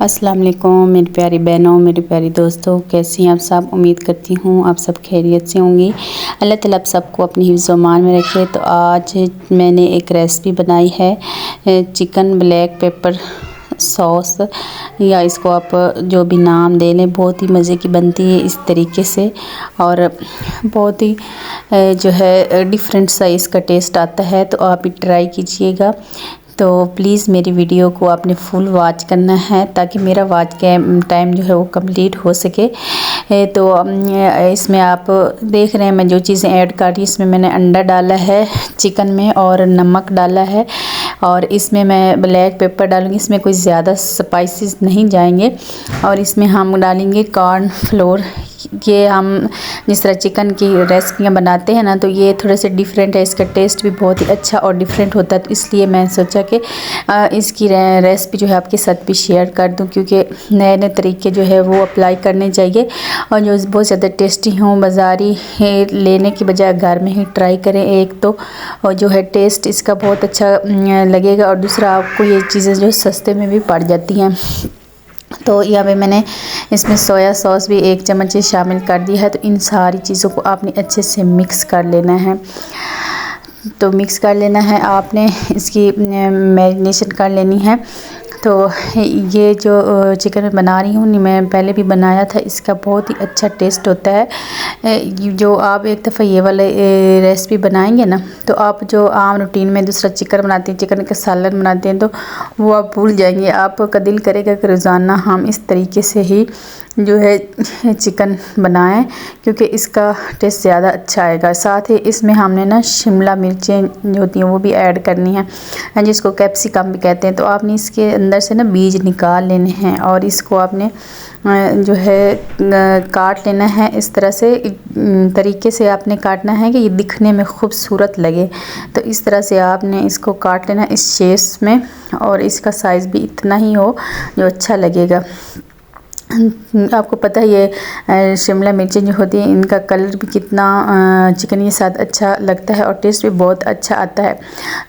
अस्सलाम वालेकुम मेरी प्यारी बहनों, मेरी प्यारी दोस्तों, कैसी हैं आप सब। उम्मीद करती हूँ आप सब खैरियत से होंगी। अल्लाह ताला आप सबको अपनी हिफ्ज़ व अमान में रखे। तो आज मैंने एक रेसिपी बनाई है चिकन ब्लैक पेपर सॉस, या इसको आप जो भी नाम दे लें। बहुत ही मज़े की बनती है इस तरीके से, और बहुत ही जो है डिफरेंट सा इसका टेस्ट आता है। तो आप भी ट्राई कीजिएगा। तो प्लीज़ मेरी वीडियो को आपने फुल वॉच करना है, ताकि मेरा वॉच के टाइम जो है वो कंप्लीट हो सके। तो इसमें आप देख रहे हैं मैं जो चीज़ें ऐड कर रही हूँ। इसमें मैंने अंडा डाला है चिकन में, और नमक डाला है, और इसमें मैं ब्लैक पेपर डालूँगी। इसमें कोई ज़्यादा स्पाइसेस नहीं जाएंगे। और इसमें हम डालेंगे कॉर्न फ्लोर। ये हम जिस तरह चिकन की रेसिपियाँ बनाते हैं ना, तो ये थोड़े से डिफरेंट है। इसका टेस्ट भी बहुत ही अच्छा और डिफरेंट होता है। तो इसलिए मैं सोचा कि इसकी रेसिपी जो है आपके साथ भी शेयर कर दूं, क्योंकि नए नए तरीके जो है वो अप्लाई करने चाहिए, और जो बहुत ज़्यादा टेस्टी हों। बाज़ारी लेने की बजाय घर में ही ट्राई करें। एक तो और जो है टेस्ट इसका बहुत अच्छा लगेगा, और दूसरा आपको ये चीज़ें जो सस्ते में भी पड़ जाती हैं। तो यहाँ पे मैंने इसमें सोया सॉस भी 1 चम्मच शामिल कर दिया है। तो इन सारी चीज़ों को आपने अच्छे से मिक्स कर लेना है। तो मिक्स कर लेना है आपने, इसकी मैरिनेशन कर लेनी है। तो ये जो चिकन मैं बना रही हूँ, मैं पहले भी बनाया था, इसका बहुत ही अच्छा टेस्ट होता है। जो आप एक दफ़ा ये वाले रेसिपी बनाएंगे ना, तो आप जो आम रूटीन में दूसरा चिकन बनाते हैं, चिकन का सालन बनाते हैं, तो वो आप भूल जाएंगे। आपका दिल करेगा कि रोज़ाना हम इस तरीके से ही जो है चिकन बनाएं, क्योंकि इसका टेस्ट ज़्यादा अच्छा आएगा। साथ ही इसमें हमने ना शिमला मिर्चें जो होती हैं वो भी ऐड करनी है, जिसको कैप्सिकम भी कहते हैं। तो आपने इसके अंदर से ना बीज निकाल लेने हैं, और इसको आपने जो है काट लेना है। इस तरह से तरीके से आपने काटना है कि ये दिखने में खूबसूरत लगे। तो इस तरह से आपने इसको काट लेना इस शेप में, और इसका साइज़ भी इतना ही हो जो अच्छा लगेगा। आपको पता है ये शिमला मिर्चें जो होती हैं, इनका कलर भी कितना चिकन के साथ अच्छा लगता है, और टेस्ट भी बहुत अच्छा आता है।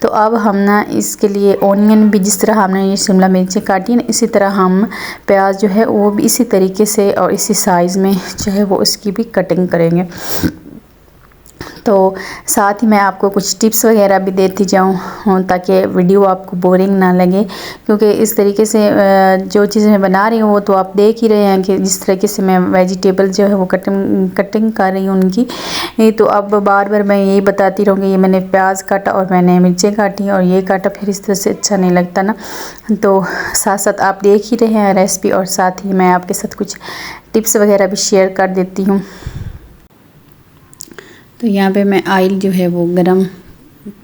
तो अब हम ना इसके लिए ओनियन भी, जिस तरह हमने ये शिमला मिर्चें काटी है ना, इसी तरह हम प्याज जो है वो भी इसी तरीके से और इसी साइज़ में जो है वो उसकी भी कटिंग करेंगे। तो साथ ही मैं आपको कुछ टिप्स वगैरह भी देती जाऊँ, ताकि वीडियो आपको बोरिंग ना लगे। क्योंकि इस तरीके से जो चीज़ें मैं बना रही हूँ वो तो आप देख ही रहे हैं कि जिस तरीके से मैं वेजिटेबल जो है वो कटिंग कर रही हूँ उनकी। तो अब बार बार मैं यही बताती रहूँगी, ये मैंने प्याज काटा और मैंने मिर्चें काटी और ये काटा, फिर इस तरह से अच्छा नहीं लगता ना। तो साथ साथ आप देख ही रहे हैं रेसिपी, और साथ ही मैं आपके साथ कुछ टिप्स वगैरह भी शेयर कर देती हूँ। तो यहाँ पे मैं ऑयल जो है वो गरम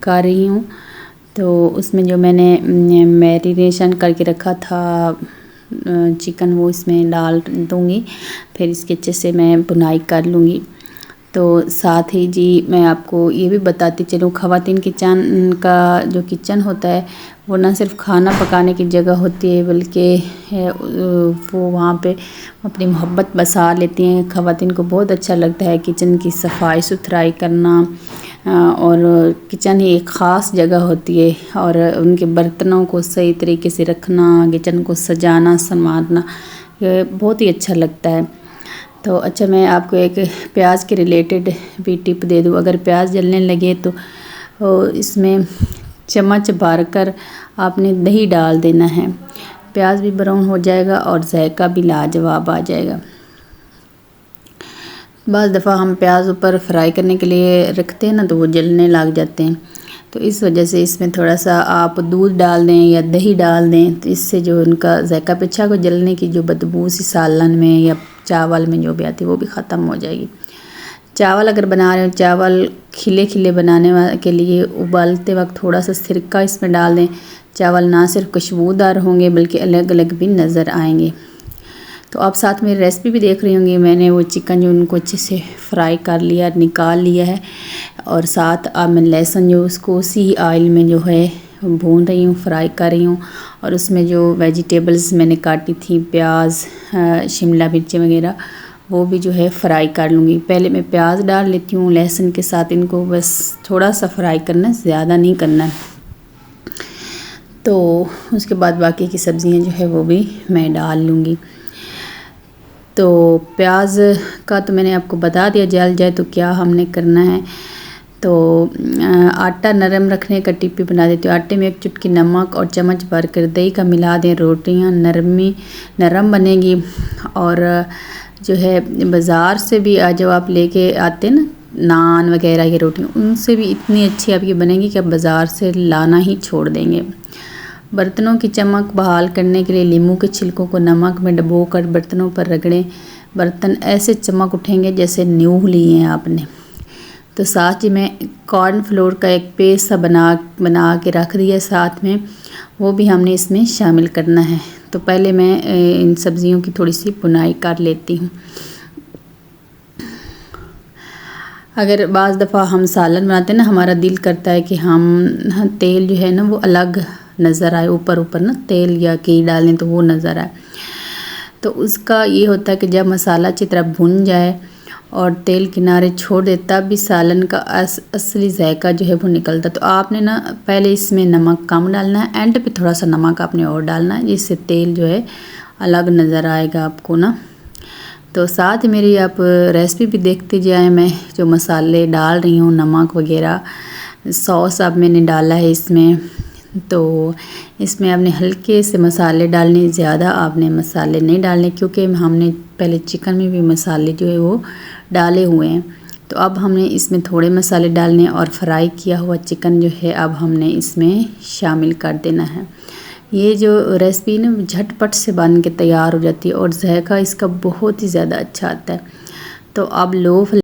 कर रही हूँ। तो उसमें जो मैंने मैरिनेशन करके रखा था चिकन, वो इसमें डाल दूँगी। फिर इसके अच्छे से मैं भुनाई कर लूँगी। तो साथ ही जी मैं आपको ये भी बताती चलूँ, ख़वातीन किचन का जो किचन होता है वो ना सिर्फ खाना पकाने की जगह होती है, बल्कि वो वहाँ पे अपनी मोहब्बत बसा लेती हैं। ख़वातीन को बहुत अच्छा लगता है किचन की सफाई सुथराई करना, और किचन ही एक ख़ास जगह होती है। और उनके बर्तनों को सही तरीके से रखना, किचन को सजाना संवारना, ये बहुत ही अच्छा लगता है। तो अच्छा, मैं आपको एक प्याज के रिलेटेड भी टिप दे दूँ। अगर प्याज जलने लगे तो इसमें चम्मच भर कर आपने दही डाल देना है। प्याज भी ब्राउन हो जाएगा और जायका भी लाजवाब आ जाएगा। बस दफ़ा हम प्याज ऊपर फ्राई करने के लिए रखते हैं ना, तो वो जलने लग जाते हैं। तो इस वजह से इसमें थोड़ा सा आप दूध डाल दें या दही डाल दें, तो इससे जो उनका जायका पीछा को जलने की जो बदबू सी सालन में या चावल में जो भी आती है वो भी ख़त्म हो जाएगी। चावल अगर बना रहे हो, चावल खिले खिले बनाने के लिए उबालते वक्त थोड़ा सा सिरका इसमें डाल दें। चावल ना सिर्फ खुशबूदार होंगे बल्कि अलग अलग भी नज़र आएंगे। तो आप साथ में रेसिपी भी देख रही होंगी, मैंने वो चिकन जो उनको अच्छे से फ्राई कर लिया, निकाल लिया है। और साथ अब मैं लहसुन जो उसको उसी ऑयल में जो है भून रही हूँ, फ्राई कर रही हूँ। और उसमें जो वेजिटेबल्स मैंने काटी थी, प्याज, शिमला मिर्ची वगैरह, वो भी जो है फ्राई कर लूँगी। पहले मैं प्याज डाल लेती हूँ लहसुन के साथ, इनको बस थोड़ा सा फ्राई करना है, ज़्यादा नहीं करना है। तो उसके बाद बाकी की सब्ज़ियां जो है वो भी मैं डाल लूँगी। तो प्याज का तो मैंने आपको बता दिया, जल जाए तो क्या हमने करना है। तो आटा नरम रखने का टिप भी बना देती हूँ। आटे में 1 चुटकी नमक और चम्मच भर कर दही का मिला दें। रोटियाँ नरम बनेगी। और जो है बाज़ार से भी जब आप लेके आते हैं ना नान वगैरह की रोटियाँ, उनसे भी इतनी अच्छी आपकी बनेगी कि आप बाज़ार से लाना ही छोड़ देंगे। बर्तनों की चमक बहाल करने के लिए नींबू के छिलकों को नमक में डुबोकर बर्तनों पर रगड़ें। बर्तन ऐसे चमक उठेंगे जैसे न्यू लिए हैं आपने। तो साथ ही मैं कॉर्नफ्लोर का एक पेस्ट सा बना के रख दिया साथ में, वो भी हमने इसमें शामिल करना है। तो पहले मैं इन सब्ज़ियों की थोड़ी सी भुनाई कर लेती हूँ। अगर बाज़ दफ़ा हम सालन बनाते हैं ना, हमारा दिल करता है कि हम तेल जो है ना वो अलग नज़र आए, ऊपर ना तेल या घी डालें तो वो नज़र आए। तो उसका ये होता है कि जब मसाला अच्छी तरह भुन जाए और तेल किनारे छोड़ दे, तब भी सालन का असली जायका जो है वो निकलता। तो आपने ना पहले इसमें नमक कम डालना है, एंड पे थोड़ा सा नमक आपने और डालना है, जिससे तेल जो है अलग नज़र आएगा आपको ना। तो साथ ही मेरी आप रेसिपी भी देखते जाएं, मैं जो मसाले डाल रही हूँ, नमक वगैरह, सॉस अब मैंने डाला है इसमें। तो इसमें आपने हल्के से मसाले डालने, ज़्यादा आपने मसाले नहीं डालने, क्योंकि हमने पहले चिकन में भी मसाले जो है वो डाले हुए हैं। तो अब हमने इसमें थोड़े मसाले डालने और फ्राई किया हुआ चिकन जो है अब हमने इसमें शामिल कर देना है। ये जो रेसिपी ना झटपट से बन के तैयार हो जाती है और जायका इसका बहुत ही ज़्यादा अच्छा आता है। तो अब लो